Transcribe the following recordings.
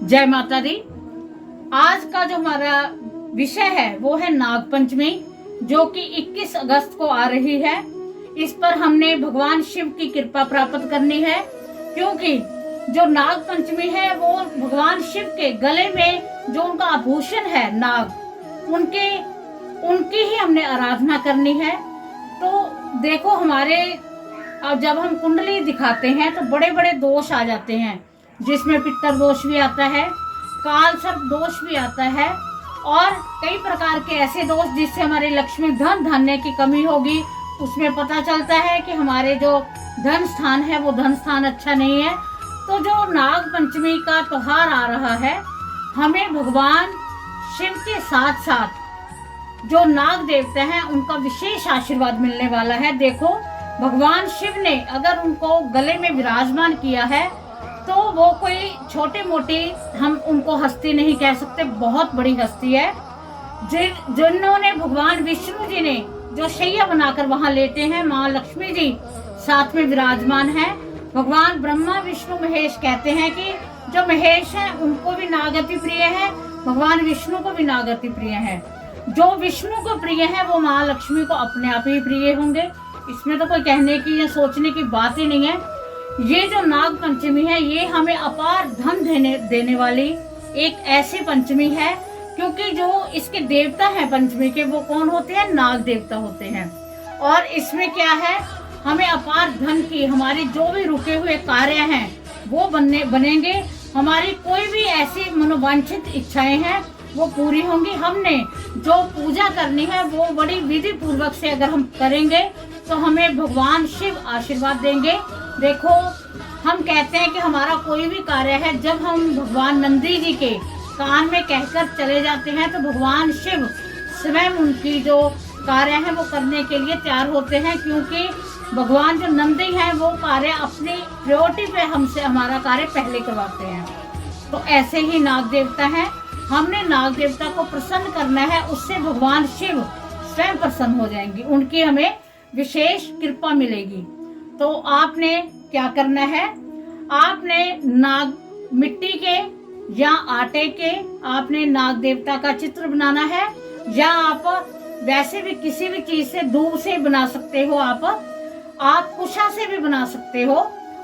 जय माता दी। आज का जो हमारा विषय है वो है नाग पंचमी, जो कि 21 अगस्त को आ रही है। इस पर हमने भगवान शिव की कृपा प्राप्त करनी है, क्योंकि जो नाग पंचमी है वो भगवान शिव के गले में जो उनका आभूषण है नाग, उनकी ही हमने आराधना करनी है। तो देखो, हमारे अब जब हम कुंडली दिखाते हैं तो बड़े बड़े दोष आ जाते हैं, जिसमें पितर दोष भी आता है, काल सर्प दोष भी आता है, और कई प्रकार के ऐसे दोष जिससे हमारी लक्ष्मी धन धान्य की कमी होगी। उसमें पता चलता है कि हमारे जो धन स्थान है वो धन स्थान अच्छा नहीं है। तो जो नाग पंचमी का त्योहार आ रहा है, हमें भगवान शिव के साथ साथ जो नाग देवता हैं उनका विशेष आशीर्वाद मिलने वाला है। देखो, भगवान शिव ने अगर उनको गले में विराजमान किया है तो वो कोई छोटी मोटी हम उनको हस्ती नहीं कह सकते, बहुत बड़ी हस्ती है। जिन्होंने भगवान विष्णु जी ने जो शैया बनाकर वहां लेटे हैं, माँ लक्ष्मी जी साथ में विराजमान है। भगवान ब्रह्मा विष्णु महेश कहते हैं कि जो महेश है उनको भी नागति प्रिय है, भगवान विष्णु को भी नागति प्रिय है। जो विष्णु को प्रिय है वो माँ लक्ष्मी को अपने आप ही प्रिय होंगे। इसमें तो कोई कहने की या सोचने की बात ही नहीं है। ये जो नाग पंचमी है ये हमें अपार धन देने वाली एक ऐसी पंचमी है, क्योंकि जो इसके देवता हैं पंचमी के वो कौन होते हैं? नाग देवता होते हैं। और इसमें क्या है, हमें अपार धन की, हमारी जो भी रुके हुए कार्य हैं वो बनेंगे। हमारी कोई भी ऐसी मनोवांछित इच्छाएं हैं वो पूरी होंगी। हमने जो पूजा करनी है वो बड़ी विधि पूर्वक से अगर हम करेंगे तो हमें भगवान शिव आशीर्वाद देंगे। देखो, हम कहते हैं कि हमारा कोई भी कार्य है, जब हम भगवान नंदी जी के कान में कहकर चले जाते हैं तो भगवान शिव स्वयं उनकी जो कार्य है वो करने के लिए तैयार होते हैं, क्योंकि भगवान जो नंदी हैं वो कार्य अपनी प्रायोरिटी पे हमसे हमारा कार्य पहले करवाते हैं। तो ऐसे ही नाग देवता हैं, हमने नाग देवता को प्रसन्न करना है, उससे भगवान शिव स्वयं प्रसन्न हो जाएंगे, उनकी हमें विशेष कृपा मिलेगी। तो आपने क्या करना है, आपने नाग मिट्टी के या आटे के आपने नाग देवता का चित्र बनाना है, या आप वैसे भी किसी भी चीज से, दूब से बना सकते हो, आप कुशा से भी बना सकते हो।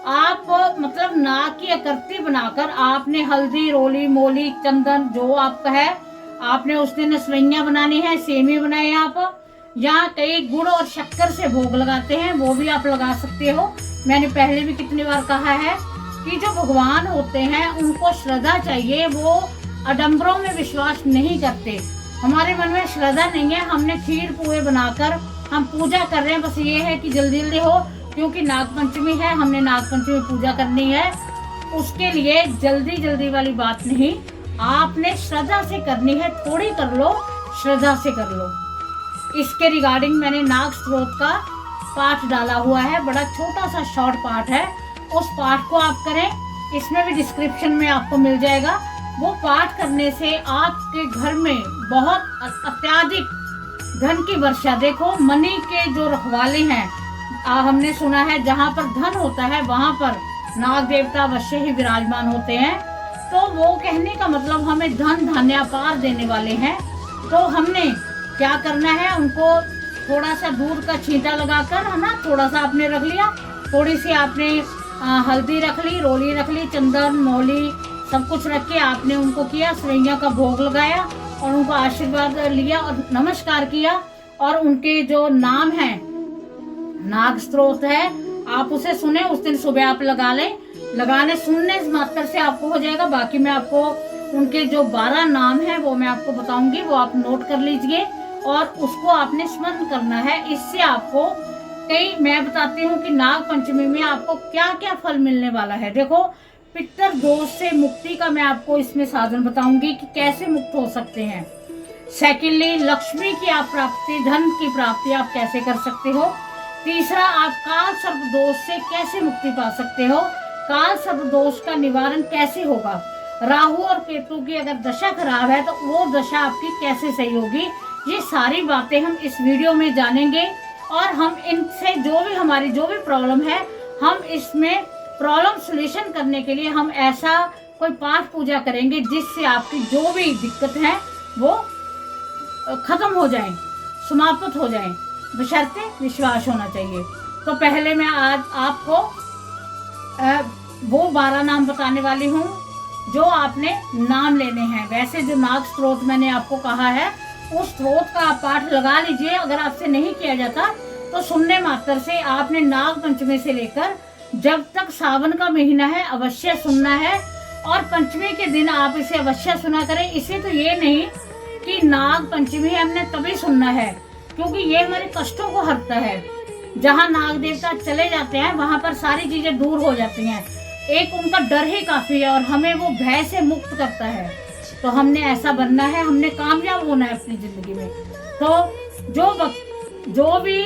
आप मतलब नाग की आकृति बनाकर आपने हल्दी, रोली, मोली, चंदन जो आपका है, आपने उस दिन सेवइयां बनानी है, सेमी बनाए आप, या कई गुड़ और शक्कर से भोग लगाते हैं वो भी आप लगा सकते हो। मैंने पहले भी कितनी बार कहा है कि जो भगवान होते हैं उनको श्रद्धा चाहिए, वो आडंबरों में विश्वास नहीं करते। हमारे मन में श्रद्धा नहीं है, हमने खीर पुए बनाकर हम पूजा कर रहे हैं, बस ये है कि जल्दी जल्दी हो, क्योंकि नाग पंचमी है, हमने नाग पंचमी पूजा करनी है। उसके लिए जल्दी जल्दी वाली बात नहीं, आपने श्रद्धा से करनी है, थोड़ी कर लो, श्रद्धा से कर लो। इसके रिगार्डिंग मैंने नाग स्त्रोत का पाठ डाला हुआ है, बड़ा छोटा सा शॉर्ट पाठ है, उस पाठ को आप करें, इसमें भी डिस्क्रिप्शन में आपको मिल जाएगा। वो पाठ करने से आपके घर में बहुत अत्यधिक धन की वर्षा। देखो, मनी के जो रखवाले हैं, हमने सुना है जहाँ पर धन होता है वहां पर नाग देवता अवश्य ही विराजमान होते हैं। तो वो कहने का मतलब हमें धन धान्य अपार देने वाले हैं। तो हमने क्या करना है, उनको थोड़ा सा दूध का छींटा लगाकर, है ना, थोड़ा सा आपने रख लिया, थोड़ी सी आपने हल्दी रख ली, रोली रख ली, चंदन, मौली सब कुछ रख के आपने उनको किया, सेवइयां का भोग लगाया और उनको आशीर्वाद लिया और नमस्कार किया। और उनके जो नाम है, नाग स्त्रोत है, आप उसे सुने, उस दिन सुबह आप लगा लें। लगाने सुनने मात्र से आपको हो जाएगा। बाकी मैं आपको उनके जो 12 नाम है वो मैं आपको बताऊंगी, वो आप नोट कर लीजिए और उसको आपने स्मरण करना है। इससे आपको मैं बताती हूँ कि नाग पंचमी में आपको क्या क्या फल मिलने वाला है। देखो, पितर दोष से मुक्ति का मैं आपको इसमें साधन बताऊंगी कि कैसे मुक्त हो सकते हैं। सेकेंडली, लक्ष्मी की आप प्राप्ति, धन की प्राप्ति आप कैसे कर सकते हो। तीसरा, आप काल सर्प दोष से कैसे मुक्ति पा सकते हो, काल सर्प दोष का निवारण कैसे होगा। राहु और केतु की अगर दशा खराब है तो वो दशा आपकी कैसे सही होगी, ये सारी बातें हम इस वीडियो में जानेंगे। और हम इनसे हमारी जो भी प्रॉब्लम है, हम इसमें प्रॉब्लम सॉल्यूशन करने के लिए हम ऐसा कोई पाठ पूजा करेंगे जिससे आपकी जो भी दिक्कत है वो खत्म हो जाए, समाप्त हो जाए, बशर्ते विश्वास होना चाहिए। तो पहले मैं आज आपको वो 12 नाम बताने वाली हूँ जो आपने नाम लेने हैं। वैसे जो नाग स्त्रोत मैंने आपको कहा है उस स्त्रोत का आप पाठ लगा लीजिए। अगर आपसे नहीं किया जाता तो सुनने मात्र से आपने नाग पंचमी से लेकर जब तक सावन का महीना है अवश्य सुनना है, और पंचमी के दिन आप इसे अवश्य सुना करें। इसे तो ये नहीं कि नाग पंचमी हमने तभी सुनना है, क्योंकि ये हमारे कष्टों को हरता है। जहाँ नाग देवता चले जाते हैं वहां पर सारी चीजें दूर हो जाती हैं। एक उनका डर ही काफी है और हमें वो भय से मुक्त करता है। तो हमने ऐसा बनना है, हमने कामयाब होना है अपनी जिंदगी में। तो जो भी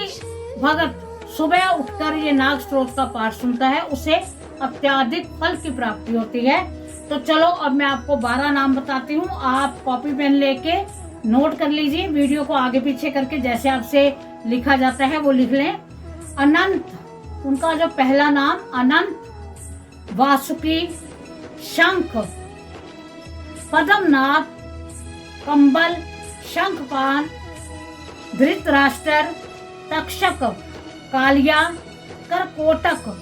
भगत सुबह उठकर ये नाग स्त्रोत का पाठ सुनता है उसे अत्याधिक फल की प्राप्ति होती है। तो चलो अब मैं आपको 12 नाम बताती हूँ। आप कॉपी पेन लेके नोट कर लीजिए, वीडियो को आगे पीछे करके जैसे आपसे लिखा जाता है वो लिख लें। अनंत, उनका जो पहला नाम अनंत, वासुकी, शंख, पद्मनाभ, कंबल, शंखपान, धृतराष्ट्र, तक्षक, कालिया, करकोटक,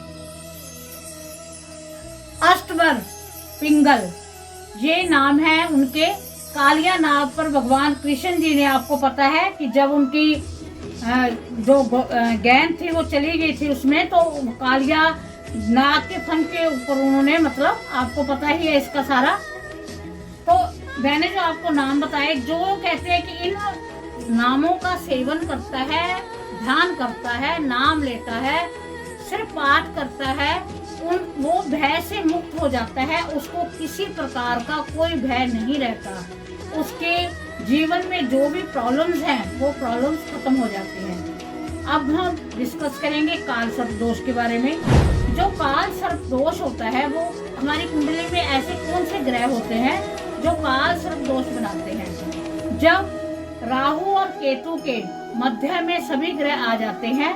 अष्टवर, पिंगल, ये नाम है उनके। कालिया नाग पर भगवान कृष्ण जी ने, आपको पता है कि जब उनकी जो गेंद थी वो चली गई थी उसमें, तो कालिया नाग के फन के ऊपर उन्होंने, मतलब आपको पता ही है इसका सारा। तो मैंने जो आपको नाम बताए, जो कहते हैं कि इन नामों का सेवन करता है, ध्यान करता है, नाम लेता है, सिर्फ पाठ करता है, वो भय से मुक्त हो जाता है। उसको किसी प्रकार का कोई भय नहीं रहता। उसके जीवन में जो भी प्रॉब्लम्स हैं वो प्रॉब्लम्स खत्म हो जाती हैं। अब हम डिस्कस करेंगे काल सर्प दोष के बारे में। जो काल सर्प दोष होता है वो हमारी कुंडली में ऐसे कौन से ग्रह होते हैं जो काल सर्प दोष बनाते हैं? जब राहु और केतु के मध्य में सभी ग्रह आ जाते हैं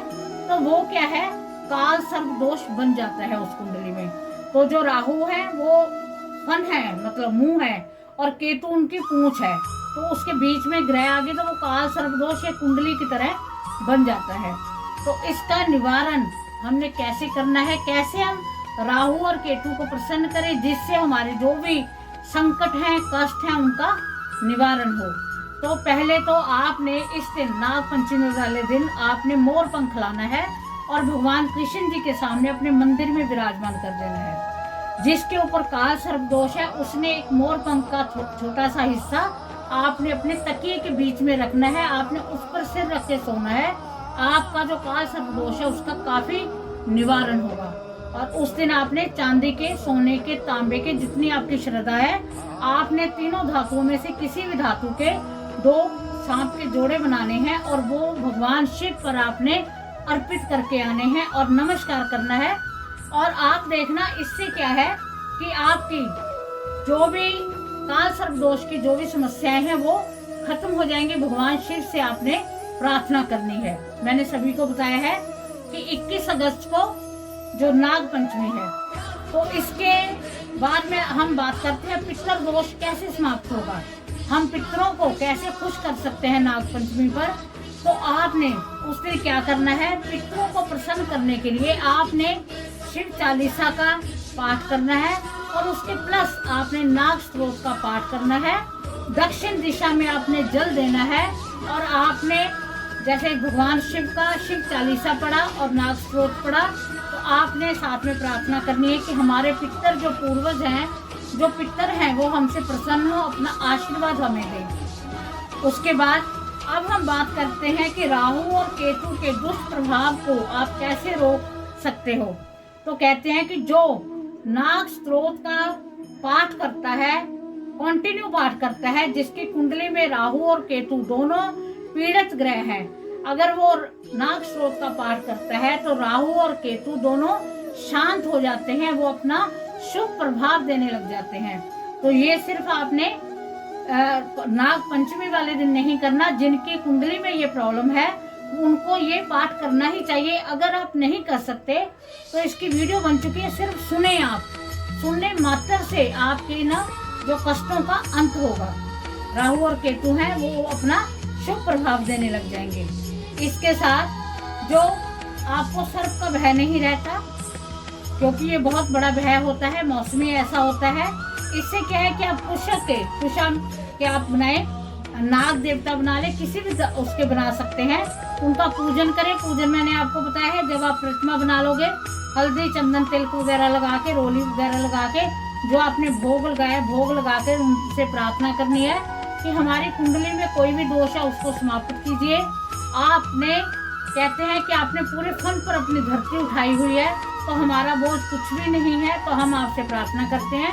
तो वो क्या है, काल सर्प दोष बन जाता है उस कुंडली में। तो जो राहु है वो फन है, मतलब मुंह है, और केतु उनकी पूंछ है, तो उसके बीच में ग्रह आ गए तो वो काल सर्प दोष या कुंडली की तरह बन जाता है। तो इसका निवारण हमने कैसे करना है, कैसे हम राहु और केतु को प्रसन्न करें जिससे हमारे जो भी संकट हैं, कष्ट हैं, उनका निवारण हो। तो पहले तो आपने इस दिन नाग पंचमी वाले दिन आपने मोर पंख लाना है और भगवान कृष्ण जी के सामने अपने मंदिर में विराजमान कर देना है। जिसके ऊपर काल सर्प दोष है उसने एक मोर पंख का छोटा सा हिस्सा आपने अपने तकिए के बीच में रखना है। आपने उस पर सिर रख के सोना है। आपका जो काल सर्प दोष है उसका काफी निवारण होगा। और उस दिन आपने चांदी के, सोने के, तांबे के, जितनी आपकी श्रद्धा है, आपने तीनों धातुओं में से किसी भी धातु के 2 सांप के जोड़े बनाने हैं और वो भगवान शिव पर आपने अर्पित करके आने हैं और नमस्कार करना है। और आप देखना इससे क्या है कि आपकी जो भी काल सर्प दोष की जो भी समस्याएं हैं वो खत्म हो जाएंगी। भगवान शिव से आपने प्रार्थना करनी है। मैंने सभी को बताया है कि 21 अगस्त को जो नाग पंचमी है, तो इसके बाद में हम बात करते हैं पितर दोष कैसे समाप्त होगा, हम पितरों को कैसे खुश कर सकते हैं नाग पंचमी पर। तो आपने उस दिन क्या करना है, पितरों को प्रसन्न करने के लिए आपने शिव चालीसा का पाठ करना है और उसके प्लस आपने नाग स्त्रोत का पाठ करना है। दक्षिण दिशा में आपने जल देना है और आपने जैसे भगवान शिव का शिव चालीसा पढ़ा और नाग स्त्रोत पढ़ा, तो आपने साथ में प्रार्थना करनी है कि हमारे पितर जो पूर्वज हैं, जो पितर हैं, वो हमसे प्रसन्न हो, अपना आशीर्वाद हमें दें। उसके बाद अब हम बात करते हैं कि राहु और केतु के दुष्प्रभाव को आप कैसे रोक सकते हो। तो कहते हैं कि जो नाग स्त्रोत का पाठ करता है, कंटिन्यू पाठ करता है, जिसकी कुंडली में राहु और केतु दोनों पीड़ित ग्रह हैं, अगर वो नाग स्त्रोत का पाठ करता है तो राहु और केतु दोनों शांत हो जाते हैं, वो अपना शुभ प्रभाव देने लग जाते हैं। तो ये सिर्फ आपने नाग पंचमी वाले दिन नहीं करना। जिनकी कुंडली में ये प्रॉब्लम है उनको ये पाठ करना ही चाहिए। अगर आप नहीं कर सकते तो इसकी वीडियो बन चुकी है, सिर्फ सुने, आप सुनने मात्र से आपके ना जो कष्टों का अंत होगा। राहु और केतु हैं वो अपना शुभ प्रभाव देने लग जाएंगे। इसके साथ जो आपको सर्प का भय नहीं रहता, क्योंकि ये बहुत बड़ा भय होता है, मौसमी ऐसा होता है। इससे क्या है कि आप कुशा के आप बनाए, नाग देवता बना ले, किसी भी उसके बना सकते हैं, उनका पूजन करें। पूजन मैंने आपको बताया है, जब आप प्रतिमा बना लोगे, हल्दी चंदन तिल वगैरह लगा के, रोली वगैरह लगा के, जो आपने भोग लगाया, भोग लगा के उनसे प्रार्थना करनी है कि हमारी कुंडली में कोई भी दोष है उसको समाप्त कीजिए। आपने कहते हैं कि आपने पूरे फन पर अपनी धरती उठाई हुई है, तो हमारा बोझ कुछ भी नहीं है। तो हम आपसे प्रार्थना करते हैं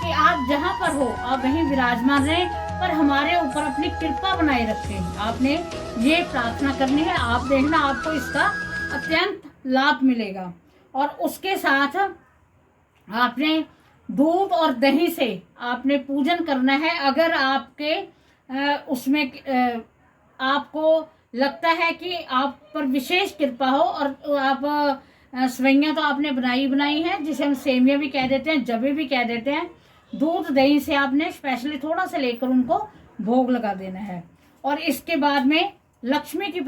कि आप जहाँ पर हो आप वहीं विराजमान रहें, पर हमारे ऊपर अपनी कृपा बनाए रखें। आपने ये प्रार्थना करनी है। आप देखना आपको इसका अत्यंत लाभ मिलेगा। और उसके साथ आपने दूध और दही से आपने पूजन करना है। अगर आपके उसमें आपको लगता है कि आप पर विशेष कृपा हो, और आप सेवइयाँ तो आपने बनाई है, जिसे हम सेमिया भी कह देते हैं, जबे भी कह देते हैं, दूध दही से आपने स्पेशली थोड़ा सा लेकर उनको भोग लगा देना है। और इसके बाद में लक्ष्मी की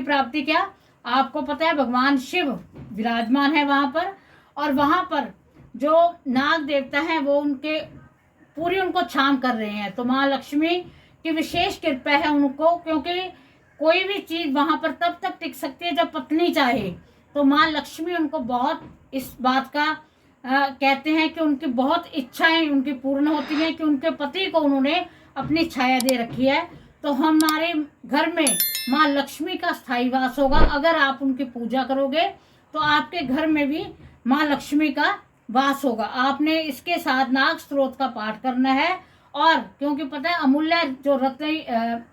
प्राप्ति क्या आपको पता है, भगवान शिव विराजमान है वहाँ पर, और वहाँ पर जो नाग देवता हैं वो उनको छाम कर रहे हैं। तो माँ लक्ष्मी की विशेष कृपा है उनको, क्योंकि कोई भी चीज़ वहाँ पर तब तक टिक सकती है जब पत्नी चाहे। तो माँ लक्ष्मी उनको बहुत इस बात का कहते हैं कि उनकी बहुत इच्छाएं उनकी पूर्ण होती हैं कि उनके पति को उन्होंने अपनी छाया दे रखी है। तो हमारे घर में माँ लक्ष्मी का स्थायी वास होगा। अगर आप उनकी पूजा करोगे तो आपके घर में भी माँ लक्ष्मी का वास होगा। आपने इसके साथ नाग स्त्रोत का पाठ करना है। और क्योंकि पता है अमूल्य जो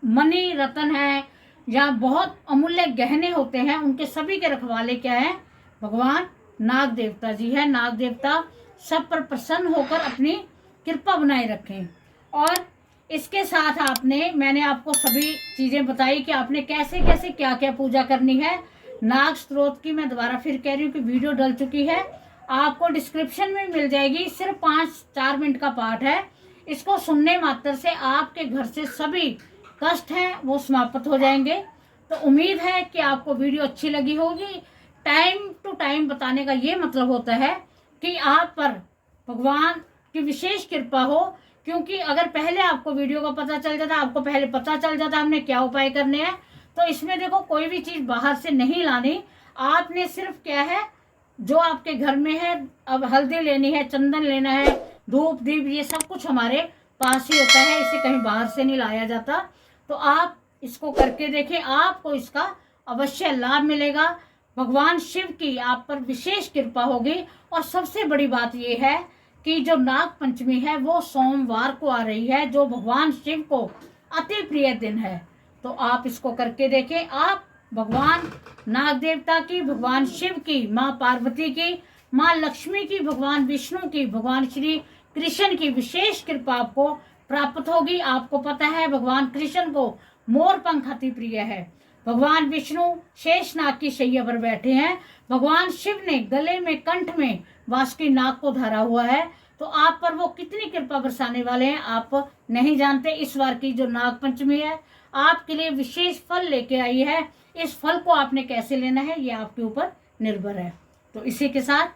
मणि रतन है या बहुत अमूल्य गहने होते हैं, उनके सभी के रखवाले क्या है, भगवान नाग देवता जी है। नाग देवता सब पर प्रसन्न होकर अपनी कृपा बनाए रखें। और इसके साथ मैंने आपको सभी चीज़ें बताई कि आपने कैसे कैसे क्या क्या पूजा करनी है। नाग स्त्रोत की मैं दोबारा फिर कह रही हूँ कि वीडियो डल चुकी है, आपको डिस्क्रिप्शन में मिल जाएगी। सिर्फ 5-4 मिनट का पाठ है। इसको सुनने मात्र से आपके घर से सभी कष्ट हैं वो समाप्त हो जाएंगे। तो उम्मीद है कि आपको वीडियो अच्छी लगी होगी। टाइम टू टाइम बताने का ये मतलब होता है कि आप पर भगवान की विशेष कृपा हो, क्योंकि अगर पहले आपको वीडियो का पता चल जाता, आपको पहले पता चल जाता हमने क्या उपाय करने हैं, तो इसमें देखो कोई भी चीज़ बाहर से नहीं लानी। आपने सिर्फ क्या है, जो आपके घर में है, अब हल्दी लेनी है, चंदन लेना है, धूप दीप, ये सब कुछ हमारे पास ही होता है, इसे कहीं बाहर से नहीं लाया जाता। तो आप इसको करके देखें, आपको इसका अवश्य लाभ मिलेगा। भगवान शिव की आप पर विशेष कृपा होगी। और सबसे बड़ी बात यह है कि जो नाग पंचमी है वो सोमवार को आ रही है, जो भगवान शिव को अति प्रिय दिन है। तो आप इसको करके देखें। आप भगवान नाग देवता की, भगवान शिव की, माँ पार्वती की, माँ लक्ष्मी की, भगवान विष्णु की, भगवान श्री कृष्ण की विशेष कृपा आपको प्राप्त होगी। आपको पता है भगवान कृष्ण को मोर पंख अति प्रिय है। भगवान विष्णु शेषनाग की शैया पर बैठे हैं। भगवान शिव ने गले में, कंठ में वासुकी नाग को धरा हुआ है। तो आप पर वो कितनी कृपा बरसाने वाले हैं आप नहीं जानते। इस बार की जो नाग पंचमी है आपके लिए विशेष फल लेके आई है। इस फल को आपने कैसे लेना है ये आपके ऊपर निर्भर है। तो इसी के साथ